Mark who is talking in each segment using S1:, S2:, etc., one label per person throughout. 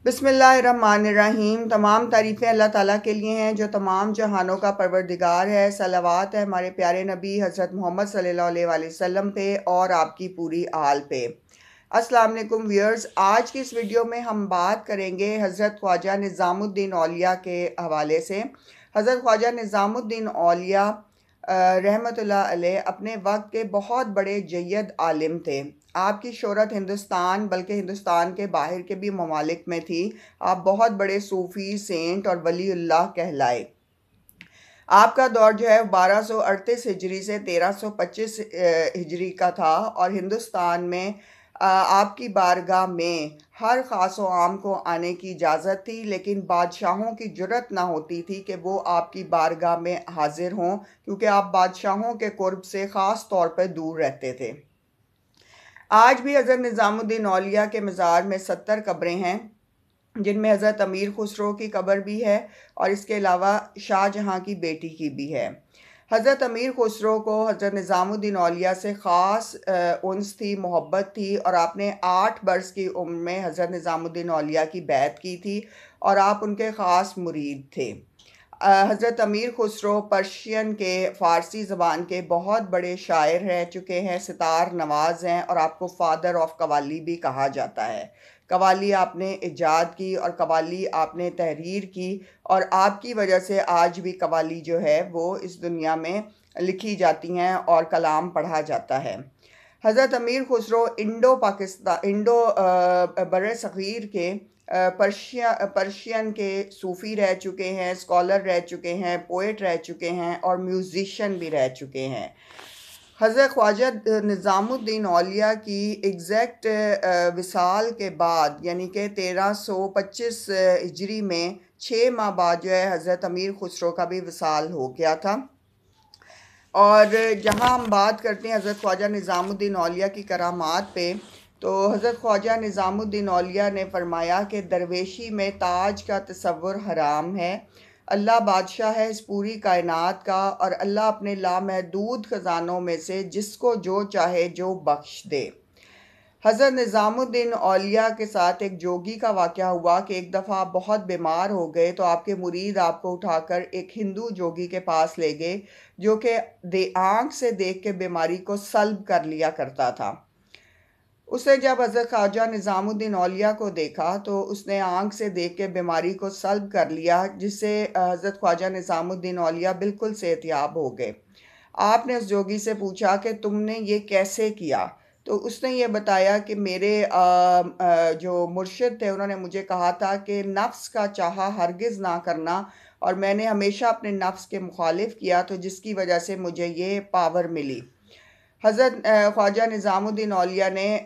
S1: बिस्मिल्लाहिर्रहमानिर्रहीम। तमाम तारीफ़ें अल्लाह ताला के लिए हैं जो तमाम जहानों का परवरदिगार है। सलावत है हमारे प्यारे नबी हज़रत मोहम्मद सल्लल्लाहु अलैहि वसल्लम पे और आपकी पूरी आल पे। अस्सलाम वालेकुम व्यूअर्स, आज की इस वीडियो में हम बात करेंगे हज़रत ख्वाजा निज़ामुद्दीन औलिया के हवाले से। हज़रत ख्वाजा निज़ामुद्दीन औलिया रहमतुल्लाह अलैह अपने वक्त के बहुत बड़े जय्यद आलिम थे। आपकी शोहरत हिंदुस्तान बल्कि हिंदुस्तान के बाहर के भी ममालिक में थी। आप बहुत बड़े सूफ़ी, सेंट और वलीउल्लाह कहलाए। आपका दौर जो है 1238 हिजरी से 1325 हिजरी का था और हिंदुस्तान में आपकी बारगाह में हर ख़ास व आम को आने की इजाज़त थी, लेकिन बादशाहों की जुर्रत ना होती थी कि वो आपकी बारगाह में हाजिर हों, क्योंकि आप बादशाहों के कुर्ब से ख़ास तौर पर दूर रहते थे। आज भी हज़रत निज़ामुद्दीन औलिया के मज़ार में 70 कब्रें हैं, जिनमें हज़रत अमीर खुसरो की कब्र भी है और इसके अलावा शाहजहाँ की बेटी की भी है। हज़रत अमीर खुसरो को हज़रत निज़ामुद्दीन औलिया से ख़ास उन्स थी, मोहब्बत थी और आपने 8 बरस की उम्र में हज़रत निज़ामुद्दीन औलिया की बैत की थी और आप उनके ख़ास मुरीद थे। हज़रत अमीर खुसरो पर्शियन के फ़ारसी ज़बान के बहुत बड़े शायर रह चुके हैं, सितार नवाज़ हैं और आपको फ़ादर ऑफ कवाली भी कहा जाता है। कवाली आपने इजाद की और कवाली आपने तहरीर की और आपकी वजह से आज भी कवाली जो है वो इस दुनिया में लिखी जाती हैं और कलाम पढ़ा जाता है। हज़रत अमीर खुसरो इंडो बर सग़ीर के पर्शियन के सूफ़ी रह चुके हैं, स्कॉलर रह चुके हैं, पोएट रह चुके हैं और म्यूज़िशन भी रह चुके हैं। हज़रत ख्वाजा निज़ामुद्दीन औलिया की एग्जैक्ट विसाल के बाद यानी कि 1325 हिजरी में 6 माह बाद जो है हज़रत अमीर खुसरो का भी विसाल हो गया था। और जहाँ हम बात करते हैं हज़रत ख्वाजा निज़ामुद्दीन औलिया की करामात पे, तो हज़रत ख्वाजा निज़ामुद्दीन औलिया ने फरमाया कि दरवेशी में ताज का तसव्वुर हराम है। अल्लाह बादशाह है इस पूरी कायनात का और अल्लाह अपने लामहदूद ख़जानों में से जिसको जो चाहे जो बख्श दे। हज़रत निज़ामुद्दीन औलिया के साथ एक जोगी का वाक़या हुआ कि एक दफ़ा आप बहुत बीमार हो गए तो आपके मुरीद आपको उठाकर एक हिंदू जोगी के पास ले गए, जो कि आँख से देख के बीमारी को सल्ब कर लिया करता था। उसने जब हज़रत ख्वाजा निज़ामुद्दीन औलिया को देखा तो उसने आँख से देख के बीमारी को सल्ब कर लिया, जिससे हज़रत ख्वाजा निज़ामुद्दीन औलिया बिल्कुल सेहतियाब हो गए। आपने उस जोगी से पूछा कि तुमने ये कैसे किया? तो उसने ये बताया कि मेरे जो मुर्शिद थे उन्होंने मुझे कहा था कि नफ्स का चाहा हरगिज़ ना करना, और मैंने हमेशा अपने नफ्स के मुखालिफ किया, तो जिसकी वजह से मुझे ये पावर मिली। हज़रत ख्वाजा निज़ामुद्दीन औलिया ने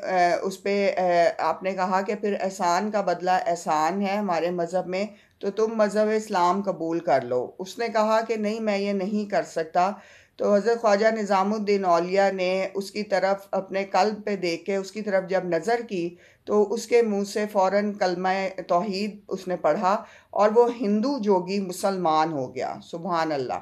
S1: उस पर आपने कहा कि फिर एहसान का बदला एहसान है हमारे मज़हब में, तो तुम मज़हब इस्लाम कबूल कर लो। उसने कहा कि नहीं, मैं ये नहीं कर सकता। तो हज़रत ख्वाजा निज़ामुद्दीन औलिया ने उसकी तरफ अपने कल्ब पे देख के उसकी तरफ जब नज़र की तो उसके मुंह से फ़ौरन कलमा तौहीद उसने पढ़ा और वो हिंदू जोगी मुसलमान हो गया। सुभान अल्लाह।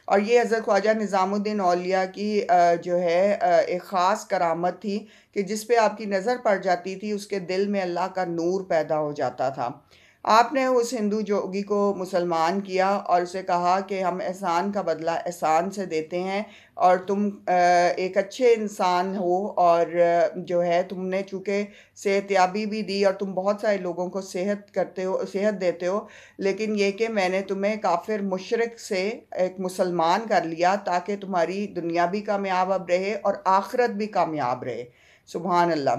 S1: और ये हज़रत ख्वाजा निज़ामुद्दीन औलिया की जो है एक ख़ास करामत थी कि जिस पे आपकी नज़र पड़ जाती थी उसके दिल में अल्लाह का नूर पैदा हो जाता था। आपने उस हिंदू जोगी को मुसलमान किया और उसे कहा कि हम एहसान का बदला एहसान से देते हैं और तुम एक अच्छे इंसान हो, और जो है तुमने चूँकि सेहतयाबी भी दी और तुम बहुत सारे लोगों को सेहत देते हो, लेकिन ये कि मैंने तुम्हें काफिर मुशरिक से एक मुसलमान कर लिया ताकि तुम्हारी दुनिया भी कामयाब रहे और आखिरत भी कामयाब रहे। सुभान अल्लाह।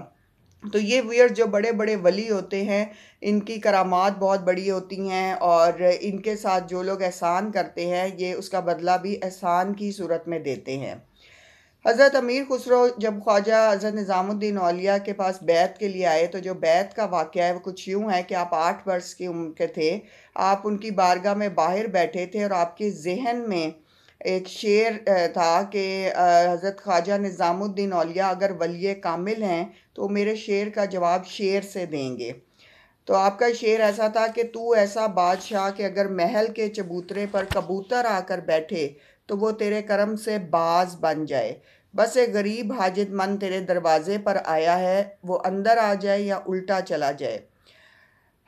S1: तो ये व्यूअर्स जो बड़े बड़े वली होते हैं इनकी करामात बहुत बड़ी होती हैं और इनके साथ जो लोग एहसान करते हैं ये उसका बदला भी एहसान की सूरत में देते हैं। हज़रत अमीर खुसरो जब ख्वाजा हज़रत निज़ामुद्दीन औलिया के पास बैत के लिए आए, तो जो बैत का वाक़या है वो कुछ यूँ है कि आप 8 वर्ष की उम्र के थे। आप उनकी बारगाह में बाहर बैठे थे और आपके ज़हन में एक शेर था कि हज़रत ख्वाजा निज़ामुद्दीन औलिया अगर वली कामिल हैं तो मेरे शेर का जवाब शेर से देंगे। तो आपका शेर ऐसा था कि तू ऐसा बादशाह कि अगर महल के चबूतरे पर कबूतर आकर बैठे तो वो तेरे करम से बाज बन जाए। बस एक गरीब हाजतमंद तेरे दरवाजे पर आया है, वो अंदर आ जाए या उल्टा चला जाए।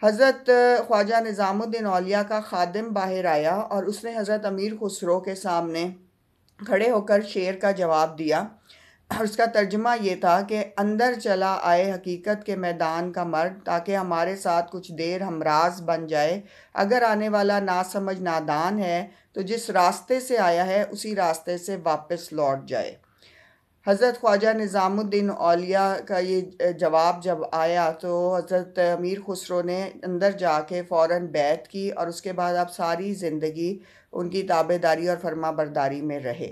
S1: حضرت خواجہ نظام الدین اولیاء کا خادم باہر آیا اور اس نے حضرت امیر خسرو کے سامنے کھڑے ہو کر شعر کا جواب دیا، اور اس کا ترجمہ یہ تھا کہ اندر چلا آئے حقیقت کے میدان کا مرد، تاکہ ہمارے ساتھ کچھ دیر ہمراز بن جائے۔ اگر آنے والا ناسمجھ نادان ہے تو جس راستے سے آیا ہے اسی راستے سے واپس لوٹ جائے۔ حضرت خواجہ نظام الدین اولیاء کا یہ جواب جب آیا تو حضرت امیر خسرو نے اندر جا کے فوراً بیعت کی، اور اس کے بعد اب ساری زندگی ان کی تابع داری اور فرما برداری میں رہے۔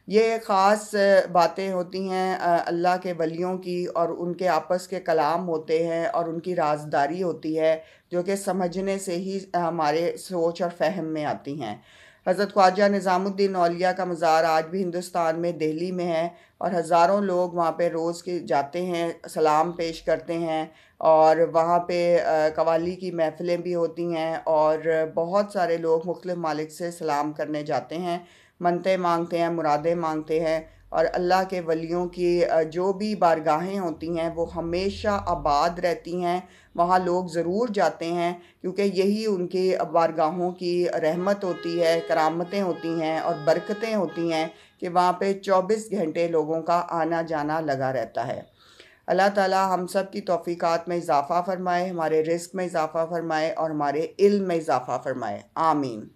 S1: یہ خاص باتیں ہوتی ہیں اللہ کے ولیوں کی، اور ان کے آپس کے کلام ہوتے ہیں اور ان کی رازداری ہوتی ہے، جو کہ سمجھنے سے ہی ہمارے سوچ اور فہم میں آتی ہیں۔ حضرت خواجہ نظام الدین اولیاء کا مزار آج بھی ہندوستان میں دہلی میں ہے، اور ہزاروں لوگ وہاں پہ روز کے جاتے ہیں، سلام پیش کرتے ہیں، اور وہاں پہ قوالی کی محفلیں بھی ہوتی ہیں، اور بہت سارے لوگ مختلف ممالک سے سلام کرنے جاتے ہیں، منتیں مانگتے ہیں، مرادیں مانگتے ہیں، اور اللہ کے ولیوں کی جو بھی بارگاہیں ہوتی ہیں وہ ہمیشہ آباد رہتی ہیں۔ وہاں لوگ ضرور جاتے ہیں، کیونکہ یہی ان کی بارگاہوں کی رحمت ہوتی ہے، کرامتیں ہوتی ہیں اور برکتیں ہوتی ہیں کہ وہاں پہ 24 گھنٹے لوگوں کا آنا جانا لگا رہتا ہے۔ اللہ تعالی ہم سب کی توفیقات میں اضافہ فرمائے، ہمارے رزق میں اضافہ فرمائے اور ہمارے علم میں اضافہ فرمائے، آمین۔